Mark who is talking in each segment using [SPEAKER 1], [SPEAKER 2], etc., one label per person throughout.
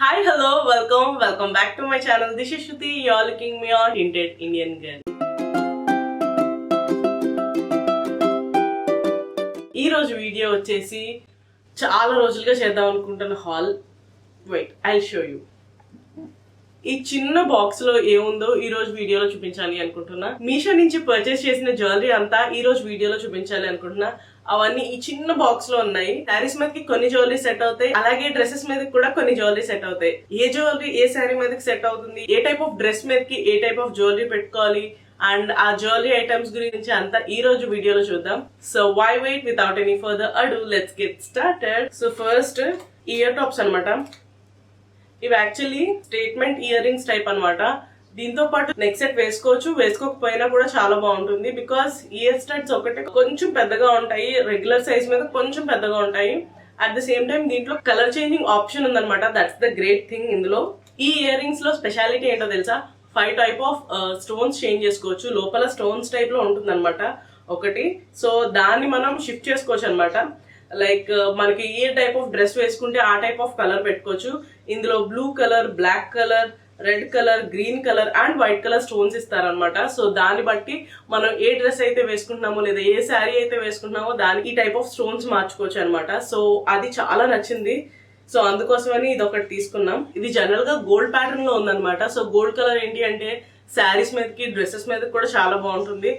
[SPEAKER 1] Hi, hello, welcome back to my channel. This is Shruti. You're looking me on Tinted Indian Girl. ఈ రోజు video వచ్చేసి చాలా రోజులుగా చేద్దాం అనుకుంటున్న haul. Wait, I show you. ఈ చిన్న బాక్స్ లో ఏముందో ఈ రోజు వీడియోలో చూపించాలి అనుకుంటున్నా. మీషో నుంచి పర్చేస్ చేసిన జ్యువెలరీ అంతా ఈ రోజు వీడియోలో చూపించాలి అనుకుంటున్నా. అవన్నీ ఈ చిన్న బాక్స్ లో ఉన్నాయి. శారీస్ మీదకి కొన్ని జ్యువెలరీ సెట్ అవుతాయి, అలాగే డ్రెస్సెస్ మీదకి కూడా కొన్ని జ్యువెలరీ సెట్ అవుతాయి. ఏ జ్యువెలరీ ఏ శారీ మీదకి సెట్ అవుతుంది, ఏ టైప్ ఆఫ్ డ్రెస్ మీదకి ఏ టైప్ ఆఫ్ జ్యువెలరీ పెట్టుకోవాలి అండ్ ఆ జ్యువెలరీ ఐటమ్స్ గురించి అంతా ఈ రోజు వీడియోలో చూద్దాం. So why wait without any further ado, let's get started. So first ear tops అనమాట. ఇవి actually statement earrings type అనమాట. దీంతో పాటు నెక్ సెట్ వేసుకోవచ్చు, వేసుకోకపోయినా కూడా చాలా బాగుంటుంది. బికాస్ ఇయర్ స్టడ్స్ ఒకటి కొంచెం పెద్దగా ఉంటాయి, రెగ్యులర్ సైజ్ మీద కొంచెం పెద్దగా ఉంటాయి. అట్ ద సేమ్ టైం దీంట్లో కలర్ చేంజింగ్ ఆప్షన్ ఉందన్నమాట. దట్స్ ద గ్రేట్ థింగ్ ఇందులో. ఈ ఇయర్ రింగ్స్ లో స్పెషాలిటీ ఏంటో తెలుసా? 5 టైప్ ఆఫ్ స్టోన్స్ చేంజ్ చేసుకోవచ్చు. లోపల స్టోన్స్ టైప్ లో ఉంటుంది అనమాట ఒకటి. సో దాన్ని మనం షిఫ్ట్ చేసుకోవచ్చు అనమాట. లైక్ మనకి ఏ టైప్ ఆఫ్ డ్రెస్ వేసుకుంటే ఆ టైప్ ఆఫ్ కలర్ పెట్టుకోవచ్చు. ఇందులో blue colour, black colour, red colour, green colour and white colour stones ఇస్తారనమాట. సో దాన్ని బట్టి మనం ఏ డ్రెస్ అయితే వేసుకుంటున్నామో లేదా ఏ శారీ అయితే వేసుకుంటున్నామో దానికి ఈ టైప్ ఆఫ్ స్టోన్స్ మార్చుకోవచ్చు అనమాట. సో అది చాలా నచ్చింది. సో అందుకోసమని ఇది ఒకటి తీసుకున్నాం. ఇది జనరల్ గా గోల్డ్ ప్యాటర్న్ లో ఉందన్నమాట. సో గోల్డ్ కలర్ ఏంటి అంటే శారీస్ మీదకి, డ్రెస్సెస్ మీదకి కూడా చాలా బాగుంటుంది.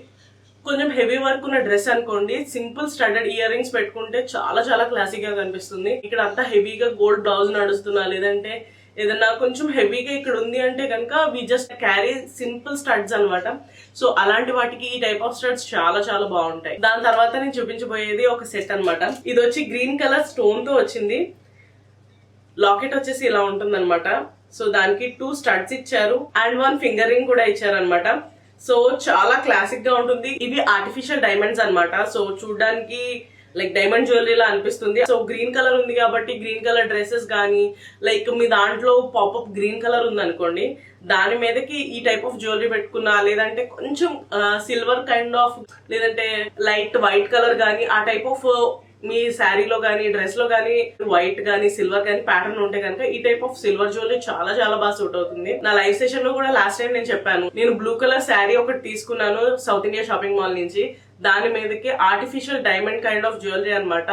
[SPEAKER 1] కొంచెం హెవీ వర్క్ ఉన్న డ్రెస్ అనుకోండి, సింపుల్ స్టడెడ్ ఇయర్ రింగ్స్ పెట్టుకుంటే చాలా చాలా క్లాసిక్ గా కనిపిస్తుంది. ఇక్కడ అంతా హెవీగా గోల్డ్ బ్లౌజ్ నడుస్తున్నా, లేదంటే ఏదన్నా కొంచెం హెవీగా ఇక్కడ ఉంది అంటే కనుక వి జస్ట్ క్యారీ సింపుల్ స్టడ్స్ అనమాట. సో అలాంటి వాటికి ఈ టైప్ ఆఫ్ స్టడ్స్ చాలా చాలా బాగుంటాయి. దాని తర్వాత నేను చూపించబోయేది ఒక సెట్ అనమాట. ఇది వచ్చి గ్రీన్ కలర్ స్టోన్ తో వచ్చింది. లాకెట్ వచ్చేసి ఇలా ఉంటుంది అనమాట. సో దానికి 2 స్టడ్స్ ఇచ్చారు అండ్ 1 ఫింగర్ రింగ్ కూడా ఇచ్చారు అనమాట. సో చాలా క్లాసిక్ గా ఉంటుంది. ఇవి ఆర్టిఫిషియల్ డైమండ్స్ అనమాట. సో చూడడానికి లైక్ డైమండ్ జ్యువెలరీ లా అనిపిస్తుంది. సో గ్రీన్ కలర్ ఉంది కాబట్టి గ్రీన్ కలర్ డ్రెస్సెస్ కానీ, లైక్ మీ దాంట్లో పాపప్ గ్రీన్ కలర్ ఉంది అనుకోండి, దాని మీదకి ఈ టైప్ ఆఫ్ జ్యువెలరీ పెట్టుకున్నా, లేదంటే కొంచెం సిల్వర్ కైండ్ ఆఫ్, లేదంటే లైట్ వైట్ కలర్ కానీ ఆ టైప్ ఆఫ్ మీ శారీలో కానీ డ్రెస్ లో కానీ వైట్ కానీ సిల్వర్ కానీ ప్యాటర్న్ ఉంటే కనుక ఈ టైప్ ఆఫ్ సిల్వర్ జ్యువెలరీ చాలా చాలా బాగా సూట్ అవుతుంది. నా లైవ్ సెషన్ లో కూడా లాస్ట్ టైం నేను చెప్పాను, నేను బ్లూ కలర్ శారీ ఒకటి తీసుకున్నాను సౌత్ ఇండియా షాపింగ్ మాల్ నుంచి. దాని మీదకి artificial diamond kind of jewellery అనమాట.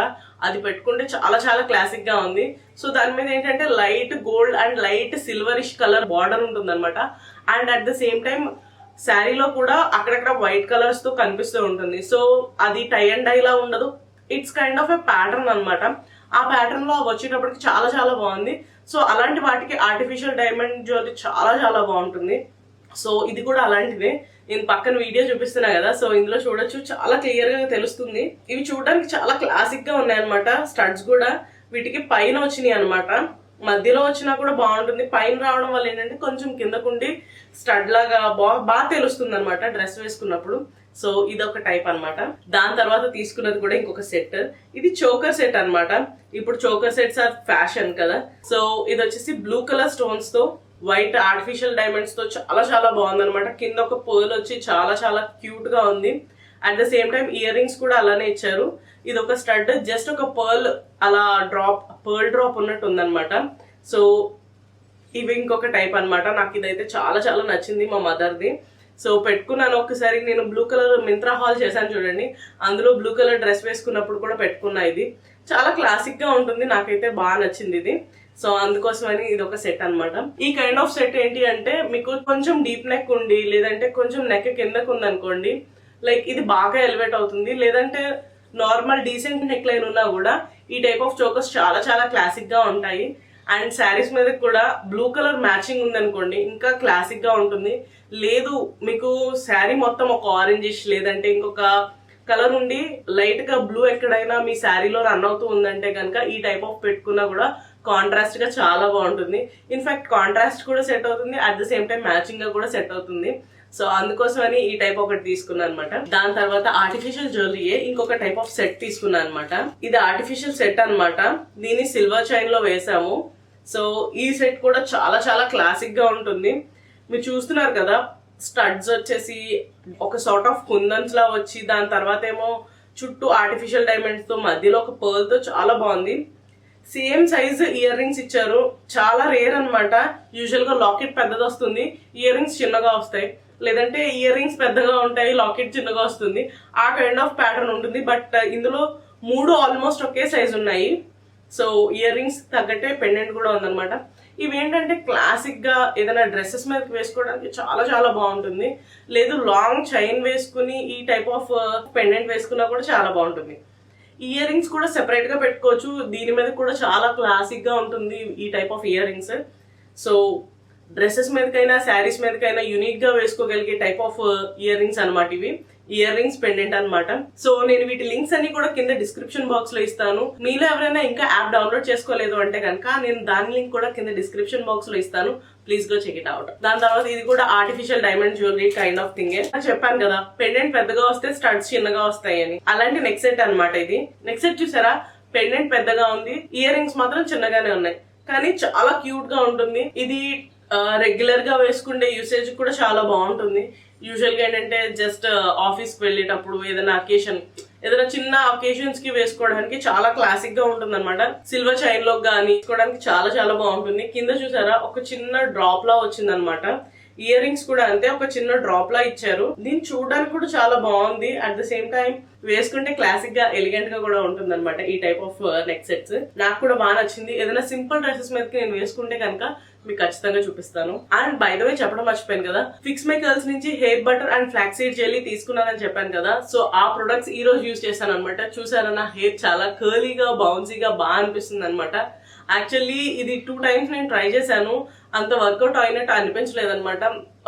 [SPEAKER 1] అది పెట్టుకుంటే చాలా చాలా క్లాసిక్ గా ఉంది. సో దాని మీద ఏంటంటే light gold and light silverish colour border ఉంటుంది అనమాట. And at the same time శారీలో కూడా అక్కడక్కడ వైట్ కలర్స్ తో కనిపిస్తూ ఉంటుంది. సో అది టై అండ్ డై లా ఉండదు, it's kind of a pattern అనమాట. ఆ ప్యాటర్న్ లో వచ్చేటప్పటికి చాలా చాలా బాగుంది. సో అలాంటి వాటికి ఆర్టిఫిషియల్ డైమండ్ జ్యువెలరీ చాలా చాలా బాగుంటుంది. సో ఇది కూడా అలాంటిదే. నేను పక్కన వీడియో చూపిస్తున్నా కదా, సో ఇందులో చూడొచ్చు, చాలా క్లియర్ గా తెలుస్తుంది. ఇవి చూడడానికి చాలా క్లాసిక్ గా ఉన్నాయన్నమాట. స్టడ్స్ కూడా వీటికి పైన వచ్చినాయి అనమాట. మధ్యలో వచ్చినా కూడా బాగుంటుంది. పైన రావడం వల్ల ఏంటంటే కొంచెం కిందకుండి స్టడ్ లాగా బాగా తెలుస్తుంది అనమాట డ్రెస్ వేసుకున్నప్పుడు. సో ఇదొక టైప్ అనమాట. దాని తర్వాత తీసుకున్నది కూడా ఇంకొక సెట్. ఇది చోకర్ సెట్ అనమాట. ఇప్పుడు చోకర్ సెట్స్ ఆర్ ఫ్యాషన్ కదా. సో ఇది వచ్చేసి బ్లూ కలర్ స్టోన్స్ తో వైట్ ఆర్టిఫిషియల్ డైమండ్స్ తో చాలా చాలా బాగుంది అనమాట. కింద ఒక పర్ల్ వచ్చి చాలా చాలా క్యూట్ గా ఉంది. At the same time ear rings కూడా అలానే ఇచ్చారు. ఇది ఒక స్టడ్, జస్ట్ ఒక పర్ల్ అలా పర్ల్ డ్రాప్ ఉన్నట్టు ఉందన్నమాట. సో ఇవి ఇంకొక టైప్ అనమాట. నాకు ఇదైతే చాలా చాలా నచ్చింది, మా మదర్ది. సో పెట్టుకున్నాను ఒకసారి. నేను బ్లూ కలర్ మింత్రా హాల్ చేశాను చూడండి, అందులో బ్లూ కలర్ డ్రెస్ వేసుకున్నప్పుడు కూడా పెట్టుకున్నా. ఇది చాలా క్లాసిక్ గా ఉంటుంది, నాకైతే బాగా నచ్చింది ఇది. సో అందుకోసమని ఇది ఒక సెట్ అనమాట. ఈ కైండ్ ఆఫ్ సెట్ ఏంటి అంటే మీకు కొంచెం డీప్ నెక్ ఉండి, లేదంటే కొంచెం నెక్ కిందకు ఉంది అనుకోండి, లైక్ ఇది బాగా ఎలివేట్ అవుతుంది. లేదంటే నార్మల్ డీసెంట్ నెక్ లైన్ ఉన్నా కూడా ఈ టైప్ ఆఫ్ చోకర్స్ చాలా చాలా క్లాసిక్ గా ఉంటాయి. అండ్ శారీస్ మీద కూడా బ్లూ కలర్ మ్యాచింగ్ ఉందనుకోండి ఇంకా క్లాసిక్ గా ఉంటుంది. లేదు మీకు శారీ మొత్తం ఒక ఆరెంజిష్ లేదంటే ఇంకొక కలర్ ఉండి లైట్ గా బ్లూ ఎక్కడైనా మీ శారీలో రన్ అవుతూ ఉందంటే కనుక ఈ టైప్ ఆఫ్ పెట్టుకున్నా కూడా కాంట్రాస్ట్ గా చాలా బాగుంటుంది. ఇన్ఫాక్ట్ కాంట్రాస్ట్ కూడా సెట్ అవుతుంది, at the same time matching గా కూడా సెట్ అవుతుంది. సో అందుకోసమని ఈ టైప్ ఒకటి తీసుకున్నాను అనమాట. దాని తర్వాత ఆర్టిఫిషియల్ జ్యువెలరీ ఇంకొక టైప్ ఆఫ్ సెట్ తీసుకున్నాను అనమాట. ఇది ఆర్టిఫిషియల్ సెట్ అనమాట. దీన్ని సిల్వర్ చైన్ లో వేసాము. సో ఈ సెట్ కూడా చాలా చాలా క్లాసిక్ గా ఉంటుంది. మీరు చూస్తున్నారు కదా, స్టడ్స్ వచ్చేసి ఒక సార్ట్ ఆఫ్ కుందన్స్ లా వచ్చి, దాని తర్వాత ఏమో చుట్టూ ఆర్టిఫిషియల్ డైమండ్స్ తో, మధ్యలో ఒక పర్ల్ తో చాలా బాగుంది. సేమ్ సైజ్ ఇయర్ రింగ్స్ ఇచ్చారు. చాలా రేర్ అనమాట. యూజువల్ గా లాకెట్ పెద్దది వస్తుంది, ఇయర్ రింగ్స్ చిన్నగా వస్తాయి. లేదంటే ఇయర్ రింగ్స్ పెద్దగా ఉంటాయి, లాకెట్ చిన్నగా వస్తుంది. ఆ కైండ్ ఆఫ్ ప్యాటర్న్ ఉంటుంది. బట్ ఇందులో 3 ఆల్మోస్ట్ ఒకే సైజ్ ఉన్నాయి. సో ఇయర్ రింగ్స్ తగ్గట్టే పెండెంట్ కూడా ఉందన్నమాట. ఇవి ఏంటంటే క్లాసిక్ గా ఏదైనా డ్రెస్సెస్ మీద వేసుకోవడానికి చాలా చాలా బాగుంటుంది. లేదు లాంగ్ చైన్ వేసుకుని ఈ టైప్ ఆఫ్ పెండెంట్ వేసుకున్నా కూడా చాలా బాగుంటుంది. ఇయర్ రింగ్స్ కూడా సెపరేట్ గా పెట్టుకోవచ్చు. దీని మీద కూడా చాలా క్లాసిక్ గా ఉంటుంది ఈ type of earrings. So dresses మీదకైనా శారీస్ మీదకైనా యూనిక్ గా వేసుకోగలిగే టైప్ ఆఫ్ ఇయర్ రింగ్స్ అనమాట ఇవి. ఇయర్ రింగ్స్ పెండెంట్ అనమాట. సో నేను వీటి లింక్స్ అన్ని కూడా కింద డిస్క్రిప్షన్ బాక్స్ లో ఇస్తాను. మీలో ఎవరైనా ఇంకా యాప్ డౌన్లోడ్ చేసుకోలేదు అంటే కనుక నేను దాని లింక్ కూడా కింద డిస్క్రిప్షన్ బాక్స్ లో ఇస్తాను. Please go check it out. దాని తర్వాత ఇది కూడా artificial diamond jewellery kind of thing. చెప్పాను కదా పెండెంట్ పెద్దగా వస్తే స్టడ్స్ చిన్నగా వస్తాయి అని. అలాంటి నెక్ సెట్ అనమాట ఇది. నెక్ సెట్ చూసారా, పెండెంట్ పెద్దగా ఉంది, ఇయర్ రింగ్స్ మాత్రం చిన్నగానే ఉన్నాయి, కానీ చాలా క్యూట్ గా ఉంటుంది. ఇది రెగ్యులర్ గా వేసుకుంటే యూసేజ్ కూడా చాలా బాగుంటుంది. యూజువల్ గా ఏంటంటే జస్ట్ ఆఫీస్ కి వెళ్ళేటప్పుడు ఏదైనా అకేషన్, ఏదైనా చిన్న అకేషన్స్ కి వేసుకోవడానికి చాలా క్లాసిక్ గా ఉంటుంది అనమాట. సిల్వర్ చైన్ లో గానీ వేసుకోవడానికి చాలా చాలా బాగుంటుంది. కింద చూసారా ఒక చిన్న డ్రాప్ లా వచ్చింది అనమాట. ఇయర్ రింగ్స్ కూడా అంతే, ఒక చిన్న డ్రాప్ లా ఇచ్చారు. దీన్ని చూడడానికి కూడా చాలా బాగుంది. అట్ ద సేమ్ టైం వేసుకుంటే క్లాసిక్ గా ఎలిగెంట్ గా కూడా ఉంటుంది అనమాట ఈ టైప్ ఆఫ్ నెక్ సెట్స్. నాకు కూడా బాగా నచ్చింది. ఏదైనా సింపుల్ డ్రెస్సెస్ మీదకి నేను వేసుకుంటే కనుక మీకు ఖచ్చితంగా చూపిస్తాను. అండ్ బై ద వే చెప్పడం మర్చిపోయాను కదా, ఫిక్స్ మై కర్ల్స్ నుంచి hair butter and flax seed jelly తీసుకున్నానని చెప్పాను కదా. సో ఆ ప్రొడక్ట్స్ ఈ రోజు యూజ్ చేశాను అనమాట. చూసారా, నా హెయిర్ చాలా కర్లీగా బౌన్సీగా బాగా అనిపిస్తుంది అనమాట. యాక్చువల్లీ ఇది 2 times నేను ట్రై చేశాను, అంత వర్కౌట్ అయినట్టు అనిపించలేదన్నమాట.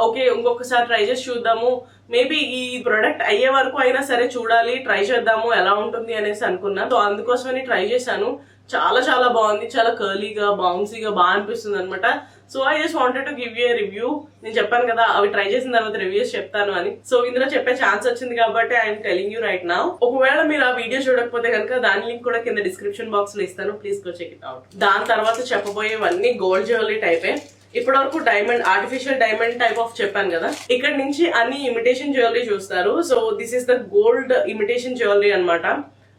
[SPEAKER 1] ఓకే, ఇంకొకసారి ట్రై చేసి చూద్దాము, మేబీ ఈ ప్రొడక్ట్ అయ్యే వరకు అయినా సరే చూడాలి, ట్రై చేద్దాము ఎలా ఉంటుంది అనేసి అనుకున్నా. సో అందుకోసమని ట్రై చేశాను. చాలా చాలా బాగుంది, చాలా కర్లీగా బౌన్సీగా బాగా అనిపిస్తుంది అనమాట. So I just wanted to give you A review. నేను చెప్పాను కదా అవి ట్రై చేసిన తర్వాత రివ్యూస్ చెప్తాను అని. సో ఇందులో చెప్పే ఛాన్స్ వచ్చింది కాబట్టి I'm telling you right now. ఒకవేళ మీరు ఆ వీడియో చూడకపోతే కనుక దాని లింక్ కూడా కింద డిస్క్రిప్షన్ బాక్స్ లో ఇస్తాను. Please go check it out. దాని తర్వాత చెప్పబోయేవన్నీ గోల్డ్ జ్యువెలరీ టైపే. ఇప్పటి వరకు diamond, artificial diamond type of చెప్పాను కదా. ఇక్కడ నుంచి అన్ని ఇమిటేషన్ జ్యువెలరీ చూస్తారు. So this is the gold imitation jewellery అనమాట.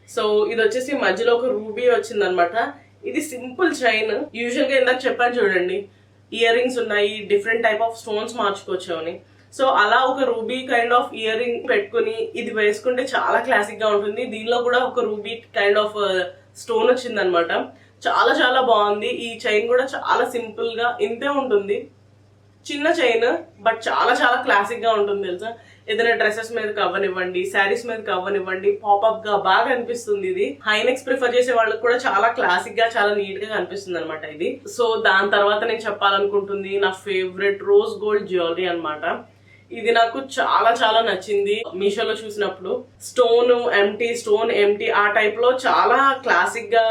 [SPEAKER 1] సో ఇది వచ్చేసి మధ్యలో ఒక రూబీ వచ్చింది అనమాట. ఇది సింపుల్ చైన్. యూజువల్ గా ఇందాక చెప్పాను చూడండి, ఇయర్ రింగ్స్ ఉన్నాయి, డిఫరెంట్ టైప్ ఆఫ్ స్టోన్స్ మార్చుకోవచ్చు అని. సో అలా ఒక ruby kind of ear ring పెట్టుకుని ఇది వేసుకుంటే చాలా క్లాసిక్ గా ఉంటుంది. దీనిలో కూడా ఒక రూబీ కైండ్ ఆఫ్ స్టోన్ వచ్చింది అనమాట. చాలా చాలా బాగుంది. ఈ చైన్ కూడా చాలా సింపుల్ గా ఇంతే ఉంటుంది, చిన్న చైన్, బట్ చాలా చాలా క్లాసిక్ గా ఉంటుంది తెలుసా. ఏదైనా డ్రెస్సెస్ మీద అవ్వనివ్వండి, శారీస్ మీద అవ్వనివ్వండి, పాపప్ గా బాగా అనిపిస్తుంది. ఇది హైనెక్స్ ప్రిఫర్ చేసే వాళ్ళకి కూడా చాలా క్లాసిక్ గా చాలా నీట్ గా అనిపిస్తుంది అనమాట ఇది. సో దాని తర్వాత నేను చెప్పాలనుకుంటుంది నా ఫేవరెట్ రోజ్ గోల్డ్ జ్యువెలరీ అనమాట. ఇది నాకు చాలా చాలా నచ్చింది మీషోలో చూసినప్పుడు. స్టోన్ ఎంటీ ఆ టైప్ లో చాలా క్లాసిక్ గా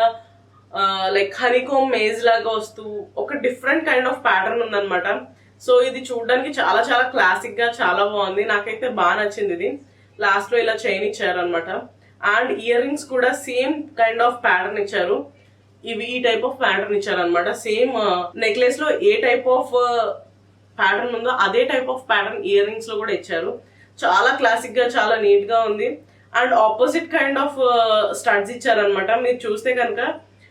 [SPEAKER 1] లైక్ హనీకోమ్ మేజ్ లాగా వస్తూ ఒక డిఫరెంట్ కైండ్ ఆఫ్ ప్యాటర్న్ ఉందన్నమాట. సో ఇది చూడడానికి చాలా చాలా క్లాసిక్ గా చాలా బాగుంది. నాకైతే బాగా నచ్చింది. ఇది లాస్ట్ లో ఇలా చైన్ ఇచ్చారు అనమాట. అండ్ ఇయర్ రింగ్స్ కూడా సేమ్ కైండ్ ఆఫ్ ప్యాటర్న్ ఇచ్చారు. ఇవి ఈ టైప్ ఆఫ్ ప్యాటర్న్ ఇచ్చారు అనమాట. సేమ్ నెక్లెస్ లో ఏ టైప్ ఆఫ్ ప్యాటర్న్ ఉందో అదే type of pattern ear rings లో కూడా ఇచ్చారు. చాలా క్లాసిక్ గా చాలా నీట్ గా ఉంది. And opposite kind of studs ఇచ్చారనమాట. మీరు చూస్తే కనుక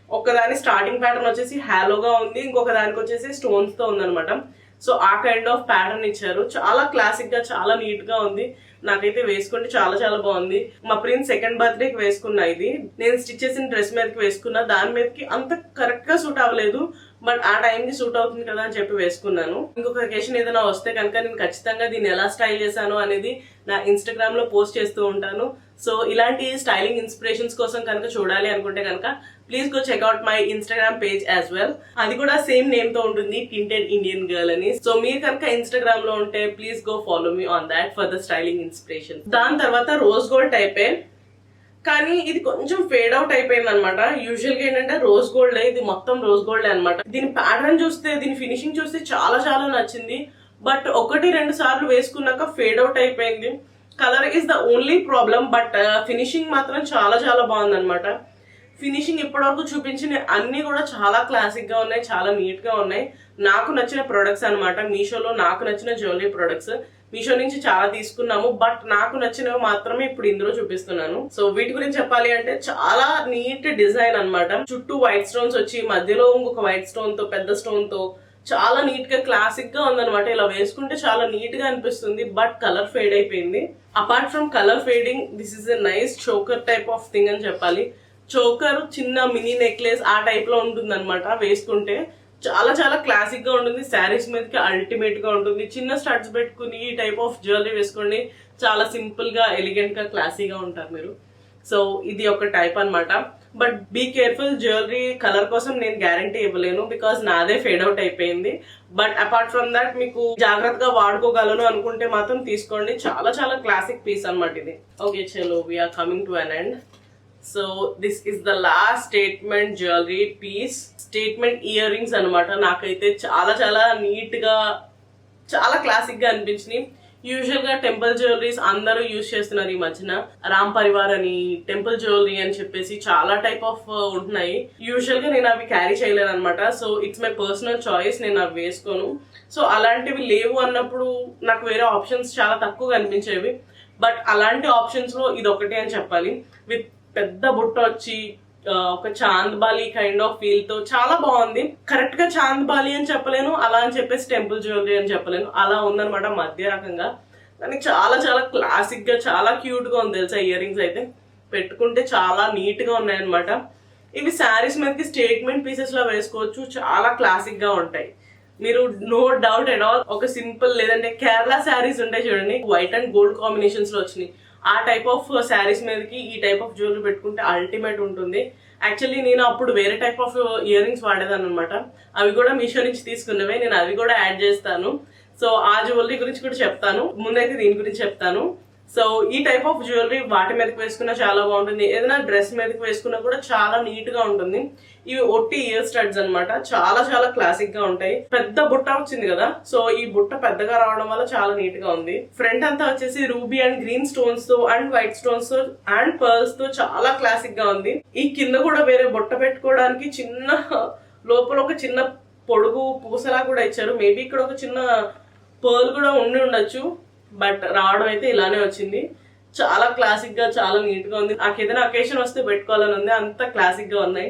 [SPEAKER 1] ఒకదాని స్టార్టింగ్ ప్యాటర్న్ వచ్చేసి హాలోగా ఉంది, ఇంకొక దానికి వచ్చేసి స్టోన్స్ తో ఉందన్నమాట. సో ఆ కైండ్ ఆఫ్ ప్యాటర్న్ ఇచ్చారు. చాలా క్లాసిక్ గా చాలా నీట్ గా ఉంది. నాకైతే వేసుకుంటే చాలా చాలా బాగుంది. మా ప్రిన్స్ సెకండ్ బర్త్డేకి వేసుకున్నా. ఇది నేను స్టిచ్ చేసిన డ్రెస్ మీదకి వేసుకున్నా. దాని మీదకి అంత కరెక్ట్ గా సూట్ అవ్వలేదు, బట్ ఆ టైంకి సూట్ అవుతుంది కదా అని చెప్పి వేసుకున్నాను. ఇంకొక అకేషన్ ఏదైనా వస్తే కనుక నేను ఖచ్చితంగా దీన్ని ఎలా స్టైల్ చేశాను అనేది నా ఇన్స్టాగ్రామ్ లో పోస్ట్ చేస్తూ ఉంటాను. సో ఇలాంటి స్టైలింగ్ ఇన్స్పిరేషన్స్ కోసం కనుక చూడాలి అనుకుంటే కనుక please go checkout my Instagram page as well. అది కూడా సేమ్ నేమ్ తో ఉంటుంది, టింటెడ్ ఇండియన్ గర్ల్ అని. సో మీరు కనుక ఇన్స్టాగ్రామ్ లో ఉంటే please go follow me on that for the styling inspiration. దాని తర్వాత రోజ్ గోల్డ్ టైపే, కానీ ఇది కొంచెం ఫేడ్ అవుట్ అయిపోయింది అనమాట. యూజువల్ గా ఏంటంటే రోజ్ గోల్డ్, ఇది మొత్తం రోజ్ గోల్డ్ అనమాట. దీని ప్యాటర్న్ చూస్తే, దీని ఫినిషింగ్ చూస్తే చాలా చాలా నచ్చింది. బట్ 1-2 సార్లు వేసుకున్నాక ఫేడ్ అవుట్ అయిపోయింది. Colour is the only problem, but finishing మాత్రం చాలా చాలా బాగుంది అనమాట. ఫినిషింగ్ ఇప్పటివరకు చూపించిన అన్ని కూడా చాలా క్లాసిక్ గా ఉన్నాయి, చాలా నీట్ గా ఉన్నాయి. నాకు నచ్చిన ప్రొడక్ట్స్ అనమాట. మీషోలో నాకు నచ్చిన జ్యువెలరీ ప్రొడక్ట్స్. మీషో నుంచి చాలా తీసుకున్నాము, బట్ నాకు నచ్చినవి మాత్రమే ఇప్పుడు ఇందులో చూపిస్తున్నాను. సో వీటి గురించి చెప్పాలి అంటే చాలా నీట్ డిజైన్ అన్నమాట. చుట్టూ వైట్ స్టోన్స్ వచ్చి మధ్యలో ఇంకొక వైట్ స్టోన్ తో పెద్ద స్టోన్ తో చాలా నీట్ గా క్లాసిక్ గా ఉందన్నమాట. ఇలా వేసుకుంటే చాలా నీట్ గా అనిపిస్తుంది, బట్ కలర్ ఫేడ్ అయిపోయింది. Apart from colour fading, this is a nice choker type of thing అని చెప్పాలి. చోకర్ చిన్న మినీ నెక్లెస్ ఆ టైప్ లో ఉంటుంది అనమాట. వేసుకుంటే చాలా చాలా క్లాసిక్ గా ఉంటుంది, శారీస్ మీదకి అల్టిమేట్ గా ఉంటుంది. చిన్న స్టడ్స్ పెట్టుకుని ఈ టైప్ ఆఫ్ జ్యువెలరీ వేసుకోండి, చాలా సింపుల్ గా ఎలిగెంట్ గా క్లాసీగా ఉంటారు మీరు. సో ఇది ఒక టైప్ అన్నమాట. But be careful, jewellery colour కోసం నేను గ్యారంటీ ఇవ్వలేను, బికాస్ నాదే ఫేడ్ అవుట్ అయిపోయింది. బట్ అపార్ట్ ఫ్రమ్ దాట్ మీకు జాగ్రత్తగా వాడుకోగలను అనుకుంటే మాత్రం తీసుకోండి, చాలా చాలా క్లాసిక్ పీస్ అన్నమాట ఇది. ఓకే చలో, we're coming to an end. So this is the last statement jewellery piece, statement earrings అనమాట. నాకైతే చాలా చాలా నీట్ గా చాలా క్లాసిక్ గా అనిపించినాయి. యూజువల్ గా టెంపుల్ జ్యువెలరీస్ అందరూ యూజ్ చేస్తున్నారు ఈ మధ్యన. రామ్ పరివార్ అని, టెంపుల్ జ్యువెలరీ అని చెప్పేసి చాలా టైప్ ఆఫ్ ఉంటున్నాయి. యూజువల్ గా నేను అవి క్యారీ చేయలేను అనమాట. So it's my personal choice, నేను అవి వేసుకోను. సో అలాంటివి లేవు అన్నప్పుడు నాకు వేరే ఆప్షన్స్ చాలా తక్కువగా అనిపించేవి. బట్ అలాంటి ఆప్షన్స్ లో ఇది ఒకటే అని చెప్పాలి. విత్ పెద్ద బుట్ట వచ్చి ఒక చాంద్బాలి కైండ్ ఆఫ్ ఫీల్ తో చాలా బాగుంది. కరెక్ట్ గా చాంద్బాలి అని చెప్పలేను, అలా అని చెప్పేసి టెంపుల్ జ్యువెలరీ అని చెప్పలేను, అలా ఉందనమాట మధ్య రకంగా. కానీ చాలా చాలా క్లాసిక్ గా చాలా క్యూట్ గా ఉంది తెలుసా. ఇయర్ రింగ్స్ అయితే పెట్టుకుంటే చాలా నీట్ గా ఉన్నాయన్నమాట. ఇవి శారీస్ మీదకి స్టేట్మెంట్ పీసెస్ లో వేసుకోవచ్చు, చాలా క్లాసిక్ గా ఉంటాయి. మీరు నో డౌట్ ఎట్ ఆల్ ఒక సింపుల్ లేదంటే కేరళ శారీస్ ఉంటాయి చూడండి, వైట్ అండ్ గోల్డ్ కాంబినేషన్స్ లో వచ్చినాయి, ఆ టైప్ ఆఫ్ శారీస్ మీదకి ఈ టైప్ ఆఫ్ జ్యువెలరీ పెట్టుకుంటే అల్టిమేట్ ఉంటుంది. యాక్చువల్లీ నేను అప్పుడు వేరే టైప్ ఆఫ్ ఇయర్ రింగ్స్ వాడేదాన్ని అనమాట. అవి కూడా మీషో నుంచి తీసుకున్నవే, నేను అవి కూడా యాడ్ చేస్తాను. సో ఆ జ్యువెలరీ గురించి కూడా చెప్తాను, ముందైతే దీని గురించి చెప్తాను. సో ఈ టైప్ ఆఫ్ జ్యువెలరీ వాటి మీదకి వేసుకున్నా చాలా బాగుంటుంది, ఏదైనా డ్రెస్ మీదకి వేసుకున్నా కూడా చాలా నీట్ గా ఉంటుంది. ఇవి ఒట్టి ఇయర్ స్టడ్స్ అనమాట, చాలా చాలా క్లాసిక్ గా ఉంటాయి. పెద్ద బుట్ట వచ్చింది కదా, సో ఈ బుట్ట పెద్దగా రావడం వల్ల చాలా నీట్ గా ఉంది. ఫ్రంట్ అంతా వచ్చేసి రూబీ అండ్ గ్రీన్ స్టోన్స్ తో అండ్ వైట్ స్టోన్స్ తో అండ్ పర్ల్స్ తో చాలా క్లాసిక్ గా ఉంది. ఈ కింద కూడా వేరే బుట్ట పెట్టుకోవడానికి చిన్న లోపల ఒక చిన్న పొడుగు పూసలా కూడా ఇచ్చారు. మేబీ ఇక్కడ ఒక చిన్న పర్ల్ కూడా ఉండి ఉండొచ్చు, బట్ రావడం అయితే ఇలానే వచ్చింది. చాలా క్లాసిక్ గా చాలా నీట్ గా ఉంది. నాకు ఏదైనా అకేషన్ వస్తే పెట్టుకోవాలని ఉంది, అంత క్లాసిక్ గా ఉన్నాయి.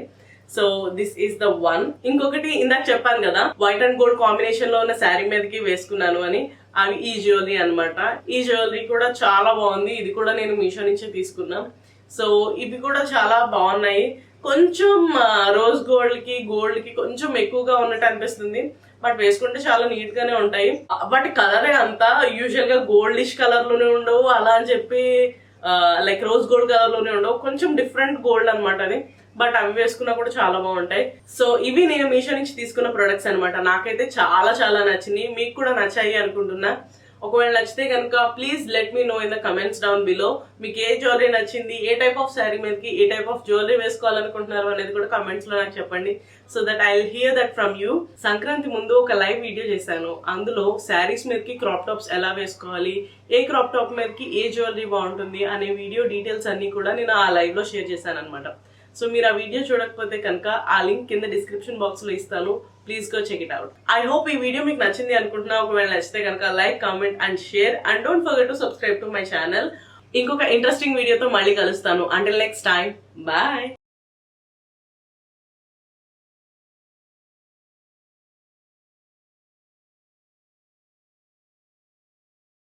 [SPEAKER 1] So this is the one. ఇంకొకటి ఇందాక చెప్పాను కదా, వైట్ అండ్ గోల్డ్ కాంబినేషన్ లో ఉన్న శారీ మీదకి వేసుకున్నాను అని, అవి ఈ జ్యువెలరీ అనమాట. ఈ జ్యువెలరీ కూడా చాలా బాగుంది, ఇది కూడా నేను మీషో నుంచే తీసుకున్నా. సో ఇవి కూడా చాలా బాగున్నాయి. కొంచెం రోజ్ గోల్డ్ కి కొంచెం ఎక్కువగా ఉన్నట్టు అనిపిస్తుంది, బట్ వేసుకుంటే చాలా నీట్ గానే ఉంటాయి. వాటి కలరే అంతా యూజువల్ గా గోల్డిష్ కలర్ లోనే ఉండవు, అలా అని చెప్పి లైక్ రోజ్ గోల్డ్ కలర్ లోనే ఉండవు, కొంచెం డిఫరెంట్ గోల్డ్ అనమాట అది. బట్ అవి వేసుకున్నా కూడా చాలా బాగుంటాయి. సో ఇవి నేను మీషో నుంచి తీసుకున్న ప్రొడక్ట్స్ అనమాట. నాకైతే చాలా చాలా నచ్చినాయి, మీకు కూడా నచ్చాయి అనుకుంటున్నా. ఒకవేళ నచ్చితే కనుక please let me know in the comments down below. మీకు ఏ జ్యువెలరీ నచ్చింది, ఏ టైప్ ఆఫ్ శారీ మీదకి ఏ టైప్ ఆఫ్ జ్యువెలరీ వేసుకోవాలనుకుంటున్నారు అనేది కూడా కమెంట్స్ లో నాకు చెప్పండి, so that I will hear that from you. Sankranti ముందు ఒక లైవ్ వీడియో చేశాను, అందులో శారీస్ మీదకి క్రాప్ టాప్స్ ఎలా వేసుకోవాలి, ఏ క్రాప్ టాప్ మీదకి ఏ జ్యువెలరీ బాగుంటుంది అనే వీడియో డీటెయిల్స్ అన్ని కూడా నేను ఆ లైవ్ లో షేర్ చేశాను అనమాట. సో మీరు ఆ వీడియో చూడకపోతే కనుక ఆ లింక్ కింద డిస్క్రిప్షన్ బాక్స్ లో ఇస్తాను, please go check it out. I hope ఈ వీడియో మీకు నచ్చింది అనుకుంటున్నా. ఒకవేళ నచ్చితే కనుక like, comment and share and don't forget to subscribe to my channel. ఇంకొక ఇంట్రెస్టింగ్ వీడియోతో మళ్ళీ కలుస్తాను. Until next time, bye.